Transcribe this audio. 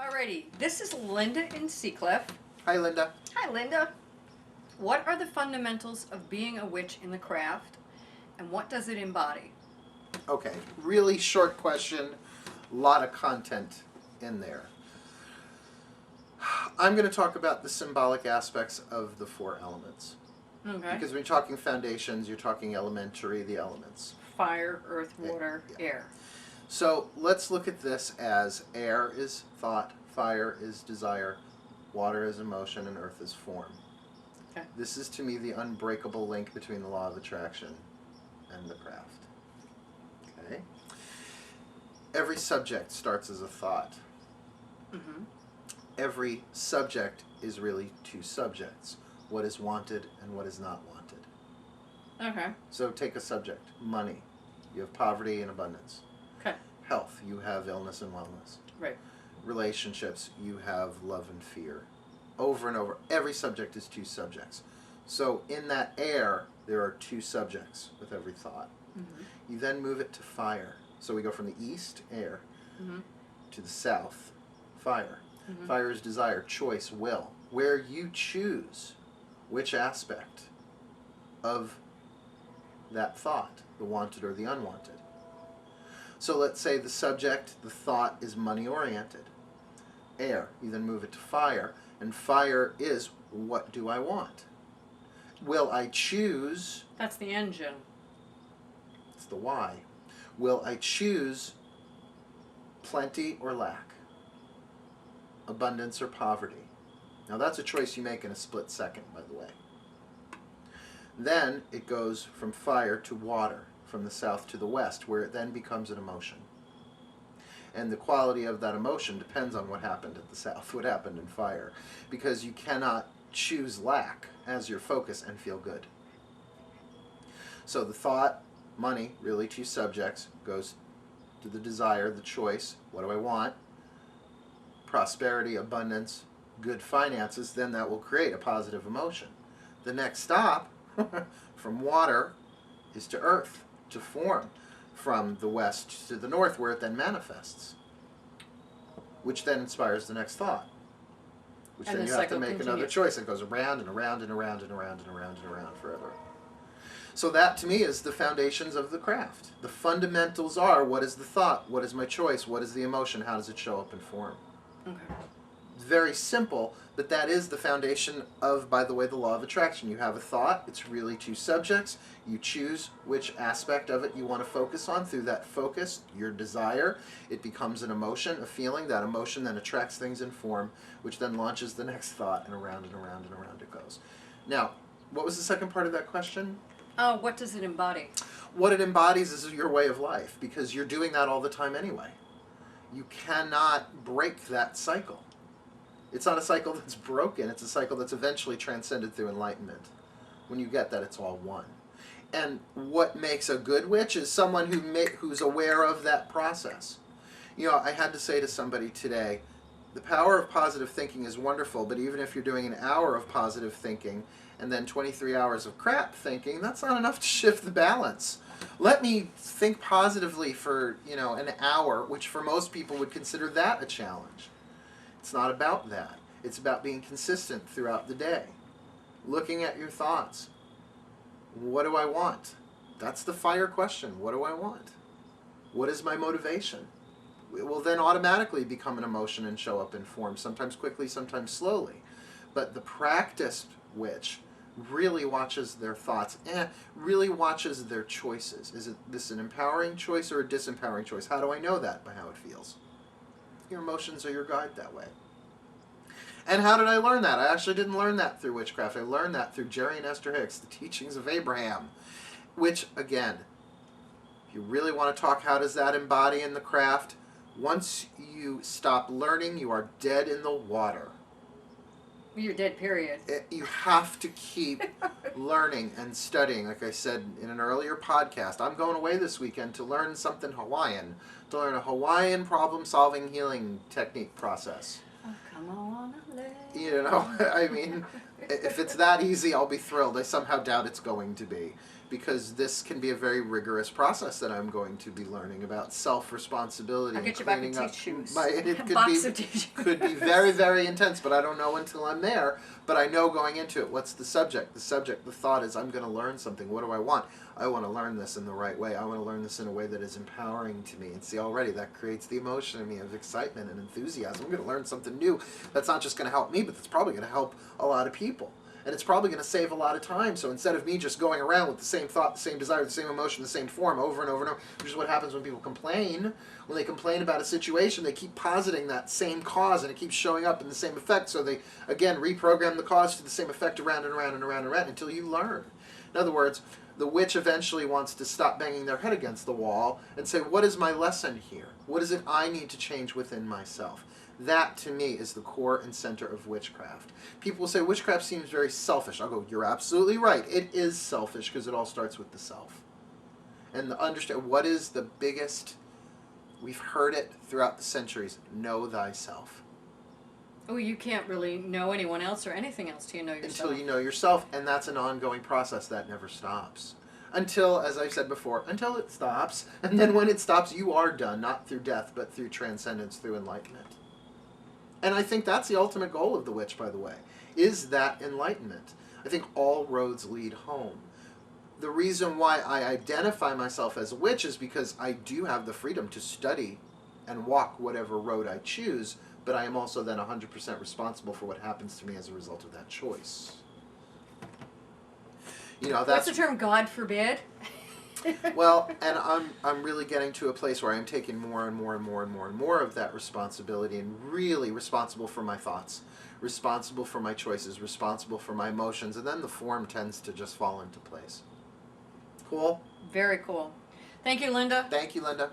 Alrighty, this is Linda in Seacliff. Hi, Linda. Hi, Linda. What are the fundamentals of being a witch in the craft, and what does it embody? Okay, really short question, a lot of content in there. I'm going to talk about the symbolic aspects of the four elements. Okay. Because when you're talking foundations, you're talking elementary, the elements. Fire, earth, water, Yeah. air. So let's look at this as air is thought, fire is desire, water is emotion, and earth is form. Okay. This is to me the unbreakable link between the law of attraction and the craft. Okay? Every subject starts as a thought. Mm-hmm. Every subject is really two subjects. What is wanted and what is not wanted. Okay. So take a subject, money. You have poverty and abundance. Okay. Health, you have illness and wellness. Right. Relationships, you have love and fear. Over and over, every subject is two subjects. So in that air, there are two subjects with every thought. Mm-hmm. You then move it to fire. So we go from the east, air, Mm-hmm. to the south, fire. Mm-hmm. Fire is desire, choice, will. Where you choose which aspect of that thought, the wanted or the unwanted. So let's say the subject, the thought, is money-oriented. Air, you then move it to fire, and fire is, what do I want? Will I choose? That's the engine. It's the why. Will I choose plenty or lack? Abundance or poverty? Now that's a choice you make in a split second, by the way. Then it goes from fire to water, from the south to the west, where it then becomes an emotion. And the quality of that emotion depends on what happened at the south, what happened in fire, because you cannot choose lack as your focus and feel good. So the thought, money, really two subjects, goes to the desire, the choice, what do I want? Prosperity, abundance, good finances, then that will create a positive emotion. The next stop from water is to earth, to form, from the west to the north, where it then manifests, which then inspires the next thought, which And then the you have to cycle make another continues. choice. It goes around and around and around and around and around and around forever. So that to me is the foundations of the craft. The fundamentals are, what is the thought, what is my choice, what is the emotion, how does it show up in form? Okay. It's very simple, but that is the foundation of, by the way, the law of attraction. You have a thought, it's really two subjects. You choose which aspect of it you want to focus on. Through that focus, your desire, it becomes an emotion, a feeling. That emotion then attracts things in form, which then launches the next thought, and around and around and around it goes. Now, what was the second part of that question? Oh, what does it embody? What it embodies is your way of life, because you're doing that all the time anyway. You cannot break that cycle. It's not a cycle that's broken, it's a cycle that's eventually transcended through enlightenment. When you get that, it's all one. And what makes a good witch is someone who's aware of that process. You know, I had to say to somebody today, the power of positive thinking is wonderful, but even if you're doing an hour of positive thinking and then 23 hours of crap thinking, that's not enough to shift the balance. Let me think positively for, an hour, which for most people would consider that a challenge. It's not about that. It's about being consistent throughout the day. Looking at your thoughts. What do I want? That's the fire question. What do I want? What is my motivation? It will then automatically become an emotion and show up in form, sometimes quickly, sometimes slowly. But the practiced witch really watches their thoughts, really watches their choices. Is this an empowering choice or a disempowering choice? How do I know that? By how it feels. Your emotions are your guide that way. And how did I learn that? I actually didn't learn that through witchcraft. I learned that through Jerry and Esther Hicks, the teachings of Abraham. Which, again, if you really want to talk how does that embody in the craft, once you stop learning, you are dead in the water. You're dead, period. You have to keep learning and studying. Like I said in an earlier podcast, I'm going away this weekend to learn something Hawaiian, to learn a Hawaiian problem-solving healing technique process. Oh, come on, I mean, if it's that easy, I'll be thrilled. I somehow doubt it's going to be. because this can be a very rigorous process that I'm going to be learning about self-responsibility. I'll and get you back in cleaning up tissues. and it could Box be of tissues. could be very, very intense, but I don't know until I'm there. But I know going into it, what's the subject? The thought is, I'm going to learn something. What do I want? I want to learn this in the right way. I want to learn this in a way that is empowering to me. And see, already that creates the emotion in me of excitement and enthusiasm. I'm going to learn something new that's not just going to help me, but that's probably going to help a lot of people. And it's probably going to save a lot of time. So instead of me just going around with the same thought, the same desire, the same emotion, the same form over and over and over, which is what happens when people complain. When they complain about a situation, they keep positing that same cause, and it keeps showing up in the same effect. So they, again, reprogram the cause to the same effect around and around and around and around until you learn. In other words, the witch eventually wants to stop banging their head against the wall and say, what is my lesson here? What is it I need to change within myself? That, to me, is the core and center of witchcraft. People will say, witchcraft seems very selfish. I'll go, you're absolutely right. It is selfish because it all starts with the self. And understand what is the biggest, we've heard it throughout the centuries, know thyself. Oh, you can't really know anyone else or anything else till you know yourself. Until you know yourself, and that's an ongoing process that never stops. Until, as I've said before, until it stops. And then when it stops, you are done, not through death, but through transcendence, through enlightenment. And I think that's the ultimate goal of the witch, by the way, is that enlightenment. I think all roads lead home. The reason why I identify myself as a witch is because I do have the freedom to study and walk whatever road I choose, but I am also then 100% responsible for what happens to me as a result of that choice. You know, that's... What's the term, God forbid? Well, and I'm really getting to a place where I'm taking more and more and more and more and more of that responsibility, and really responsible for my thoughts, responsible for my choices, responsible for my emotions, and then the form tends to just fall into place. Cool? Very cool. Thank you, Linda. Thank you, Linda.